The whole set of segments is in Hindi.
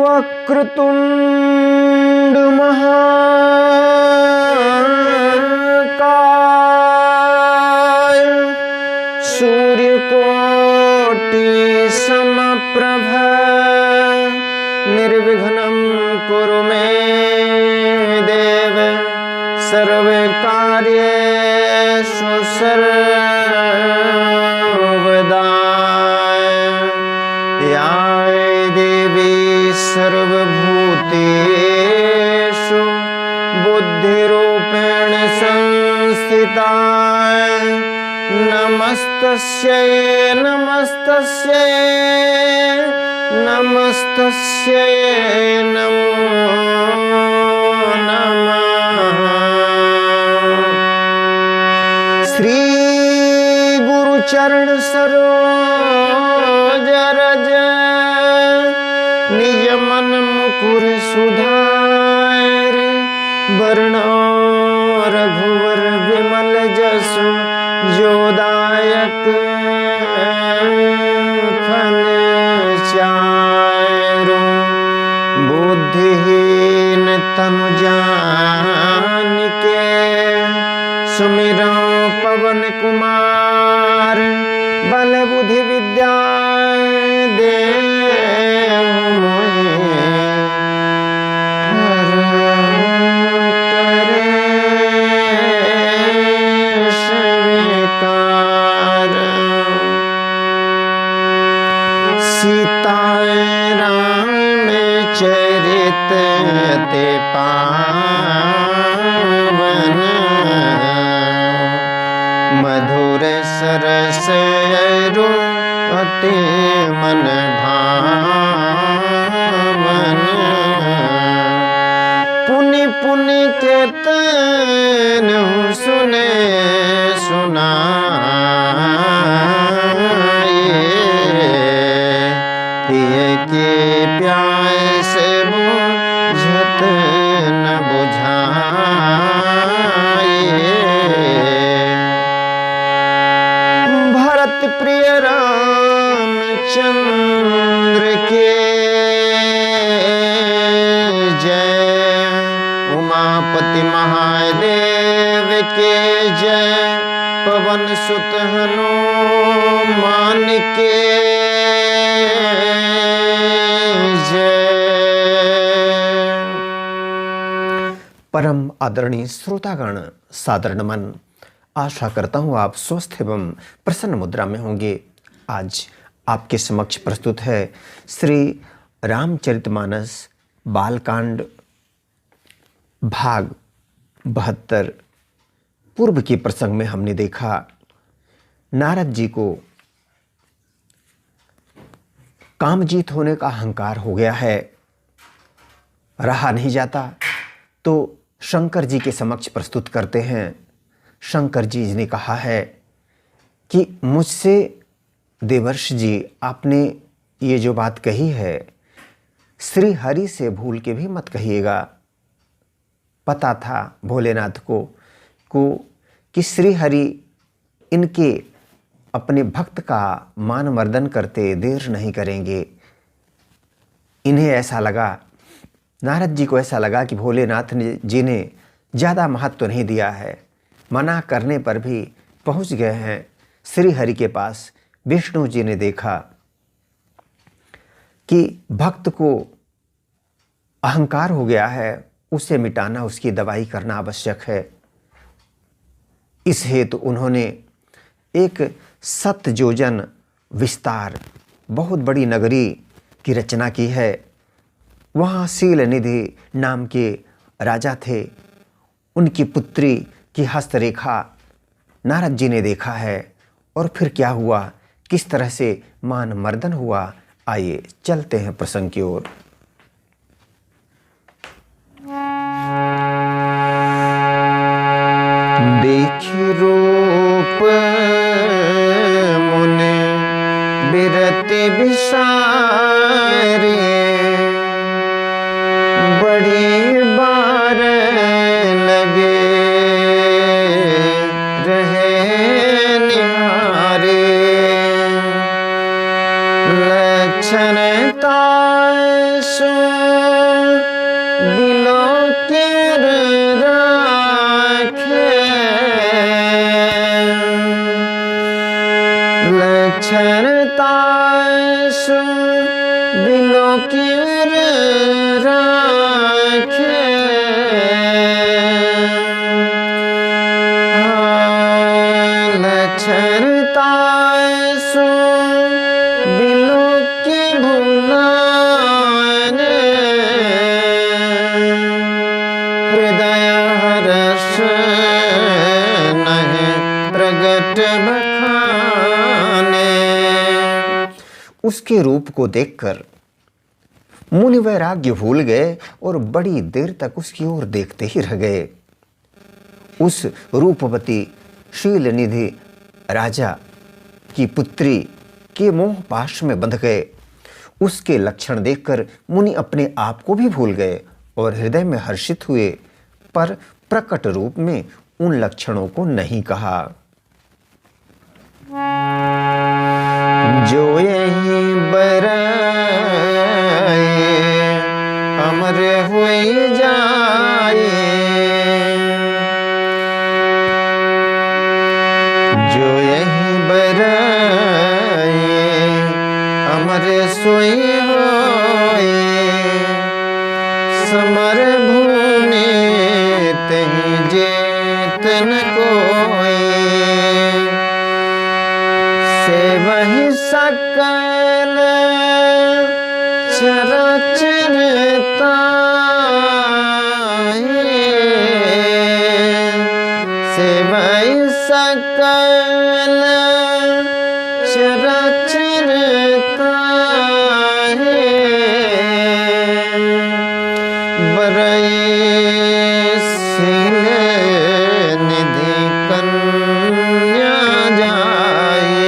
वक्रतुंड महाकाय सूर्यकोटि समप्रभ निर्विघ्नं कुरु मे देव सर्वकार्येषु सर्वदा। या देवी सर्वभूतेषु बुद्धिरूपेण संस्थिता नमस्तस्यै नमस्तस्यै नमस्तस्यै नमो नमः। श्री गुरु चरण सरोज रज निज मन मुकुर सुधारि वरणो रघुवर विमल जसु जोदायक फल चारु। बुद्धिहीन तनु जानिके सुमिरो पवन कुमार बल बुद्धि विद्या देहु मोहि। चरित ते पावन मधुर सरस अति मन भावन। पुनि पुनि कीर्तन सुने सुनाए के प्यास बुझत न बुझाए। भरत प्रिय रामचंद्र के जय उमापति महादेव के जय पवन सुत हनुमान के परम आदरणीय श्रोतागण सादर नमन। आशा करता हूँ आप स्वस्थ एवं प्रसन्न मुद्रा में होंगे। आज आपके समक्ष प्रस्तुत है श्री रामचरितमानस बालकांड भाग 72। पूर्व के प्रसंग में हमने देखा नारद जी को कामजीत होने का अहंकार हो गया है, रहा नहीं जाता तो शंकर जी के समक्ष प्रस्तुत करते हैं। शंकर जी ने कहा है कि मुझसे देवर्षि जी आपने ये जो बात कही है श्री हरि से भूल के भी मत कहिएगा। पता था भोलेनाथ को कि श्री हरि इनके अपने भक्त का मान मर्दन करते देर नहीं करेंगे। इन्हें ऐसा लगा, नारद जी को ऐसा लगा कि भोलेनाथ जी ने ज़्यादा महत्व नहीं दिया है, मना करने पर भी पहुंच गए हैं श्री हरि के पास। विष्णु जी ने देखा कि भक्त को अहंकार हो गया है, उसे मिटाना, उसकी दवाई करना आवश्यक है। इस हेतु उन्होंने एक 7 योजन विस्तार बहुत बड़ी नगरी की रचना की है। वहाँ शील निधि नाम के राजा थे, उनकी पुत्री की हस्तरेखा नारद जी ने देखा है। और फिर क्या हुआ, किस तरह से मान मर्दन हुआ, आइए चलते हैं प्रसंग की ओर। देखि रूप मुनि बिरति बिसारे बड़ी बार लगे रहे निहारे लक्षण ताए बिलो की राखे लक्षणता सो बिलो की भुलाने हृदय हर्ष नहीं प्रगट बखाने। उसके रूप को देखकर मुनि वैराग्य भूल गए और बड़ी देर तक उसकी ओर देखते ही रह गए। उस रूपवती शीलनिधि राजा की पुत्री के मोह पाश में बंध गए। उसके लक्षण देखकर मुनि अपने आप को भी भूल गए और हृदय में हर्षित हुए, पर प्रकट रूप में उन लक्षणों को नहीं कहा। जो यही बराए अमर हुए जाए, जो यही बराए अमर सोई होए, समर भूमि तहीं जेतन कोई, से वही सकल चराचरता से वही सकल चराचरता बरई शील निधि कन्या जाए।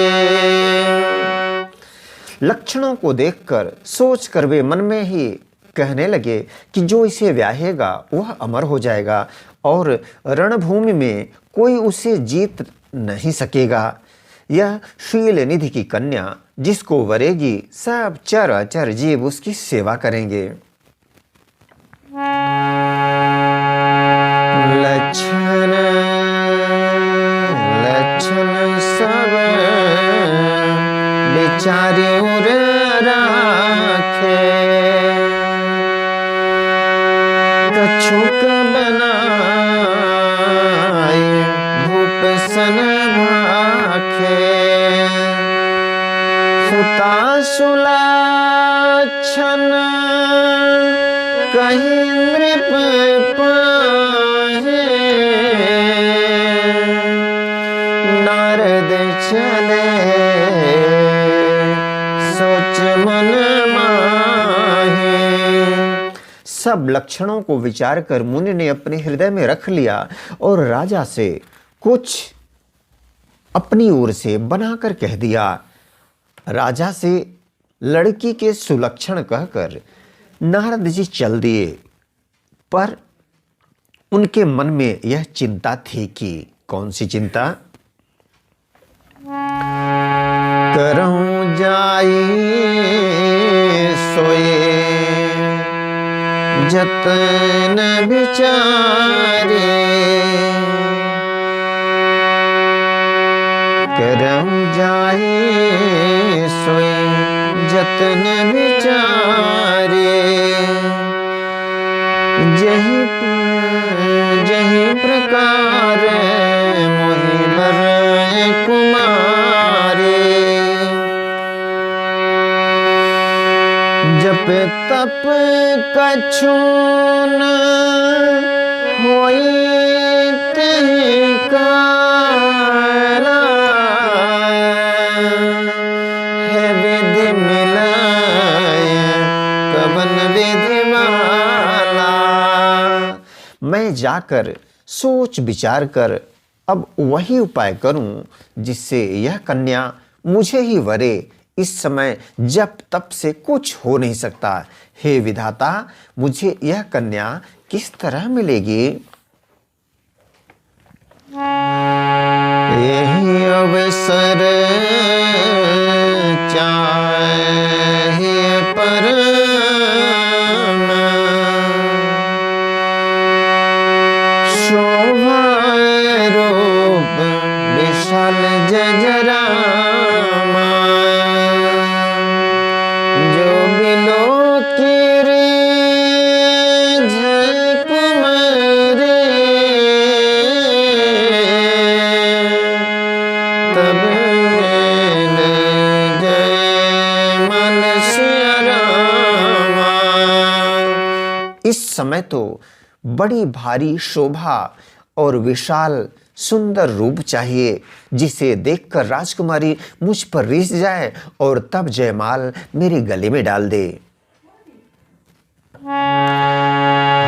लक्षणों को देखकर सोच कर वे मन में ही कहने लगे कि जो इसे व्याहेगा वह अमर हो जाएगा और रणभूमि में कोई उसे जीत नहीं सकेगा। यह शील निधि की कन्या जिसको वरेगी सब चराचर जीव उसकी सेवा करेंगे। लक्षण लक्षण सब बिचारे उर राखे, कछुक बनाए धूप सन भाखे, सुता सुलक्षण कहीं नृप पाहे, नारद चले सोच मन माहे। सब लक्षणों को विचार कर मुनि ने अपने हृदय में रख लिया और राजा से कुछ अपनी ओर से बनाकर कह दिया। राजा से लड़की के सुलक्षण कहकर नारद जी चल दिए, पर उनके मन में यह चिंता थी कि कौन सी चिंता? करऊं जाई सोए जतन विचारे, करऊं जाई सोए जतन विचारे, जही जही प्रकार मोहि बर कुमारे, जप तप कछु न होई तेहि काला, है विधि मिलाय कवन विधि वाला। मैं जाकर सोच विचार कर अब वही उपाय करूं जिससे यह कन्या मुझे ही वरे। इस समय जप तप से कुछ हो नहीं सकता। हे विधाता, मुझे यह कन्या किस तरह मिलेगी? यही अवसर चाहे परम, शोभा रूप विशाल जजरामा, समय तो बड़ी भारी शोभा और विशाल सुंदर रूप चाहिए, जिसे देखकर राजकुमारी मुझ पर रिस जाए और तब जयमाल मेरे गले में डाल दे।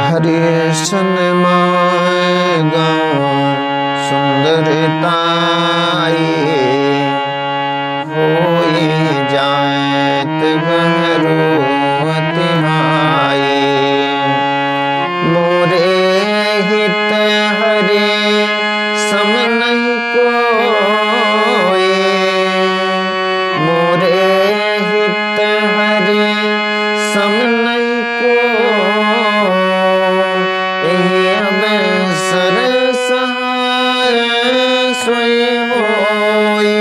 हरे सन माएगा सुंदरता होई जात गहरोति भाई, मोरे हित हरे सम नहीं कोई, मोरे हित हरे सम नहीं कोई, अवसर सहाय सोई होई।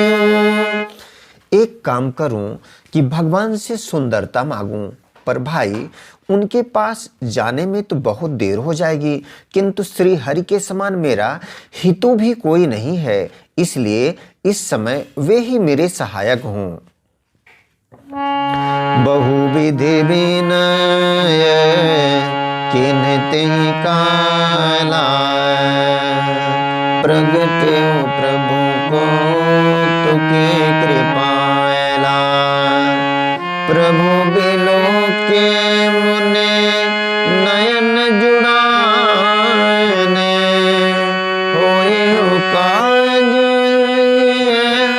एक काम करूं कि भगवान से सुंदरता मांगूं, पर भाई उनके पास जाने में तो बहुत देर हो जाएगी, किंतु श्री हरि के समान मेरा हितू भी कोई नहीं है, इसलिए इस समय वे ही मेरे सहायक हों। बहुविधि विनय किन्हते काला, प्रगट्यो प्रभु को तुके कृपाला, प्रभु बिलो के मुने नयन जुड़ाने, होए काज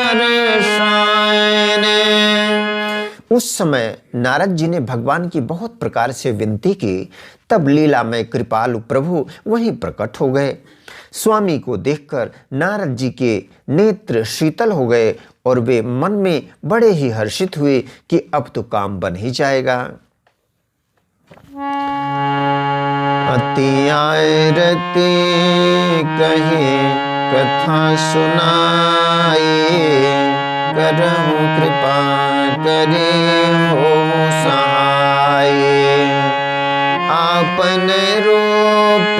हर्षायने। उस समय नारद जी ने भगवान की बहुत प्रकार से विनती की, तब लीला में कृपालु प्रभु वहीं प्रकट हो गए। स्वामी को देखकर नारद जी के नेत्र शीतल हो गए और वे मन में बड़े ही हर्षित हुए कि अब तो काम बन ही जाएगा। अति आए रति कहे कथा सुनाई, करहु कृपा करे हो सहाय, आपन रूप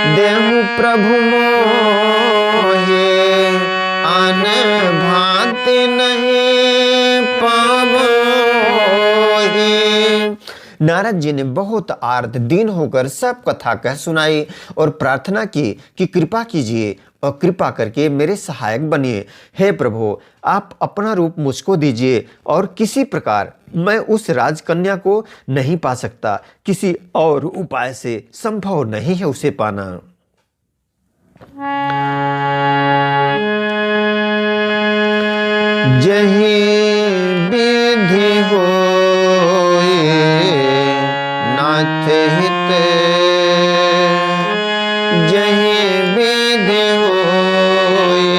देहु प्रभु मोहे, आन भांति नहीं पावोहि। नारद जी ने बहुत आर्त दीन होकर सब कथा कह सुनाई और प्रार्थना की कि कृपा कीजिए और कृपा करके मेरे सहायक बनिए। हे प्रभु, आप अपना रूप मुझको दीजिए और किसी प्रकार मैं उस राजकन्या को नहीं पा सकता, किसी और उपाय से संभव नहीं है उसे पाना। जही विधि होई नाथ हित, जही विधि होई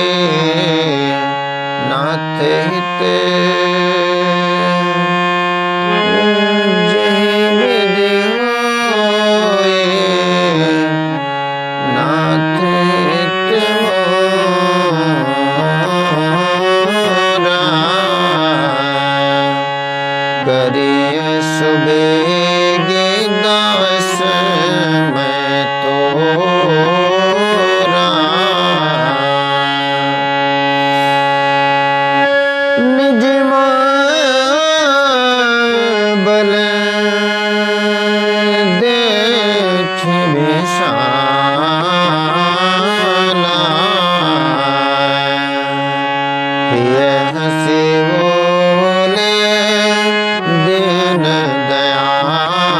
नाथ हित, जही विधि होई नाथ हित करिय सुबेगे दास मैं तोरा, निज बल देख विशाला, यह हंसी बोले दीन दयाला।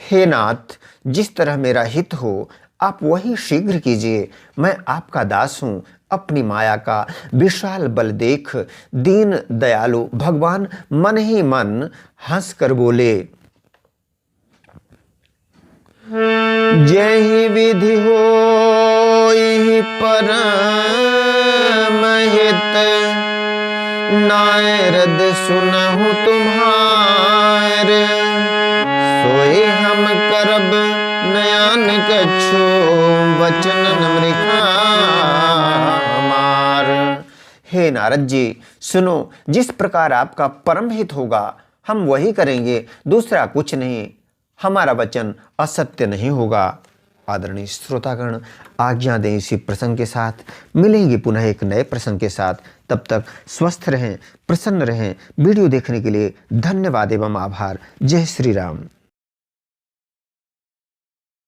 हे नाथ, जिस तरह मेरा हित हो आप वही शीघ्र कीजिए। मैं आपका दास हूँ। अपनी माया का विशाल बल देख दीन दयालु भगवान मन ही मन हंस कर बोले, जय विधि होई परम हित, नारद सुनहु तुम्हारे, सोई हम करब नयन कछु वचन नम्रिका हमार। हे नारद जी, सुनो, जिस प्रकार आपका परम हित होगा हम वही करेंगे, दूसरा कुछ नहीं। हमारा वचन असत्य नहीं होगा। आदरणीय श्रोतागण आज्ञा दें इसी प्रसंग के साथ। मिलेंगे पुनः एक नए प्रसंग के साथ। तब तक स्वस्थ रहें, प्रसन्न रहें। वीडियो देखने के लिए धन्यवाद एवं आभार। जय श्री राम।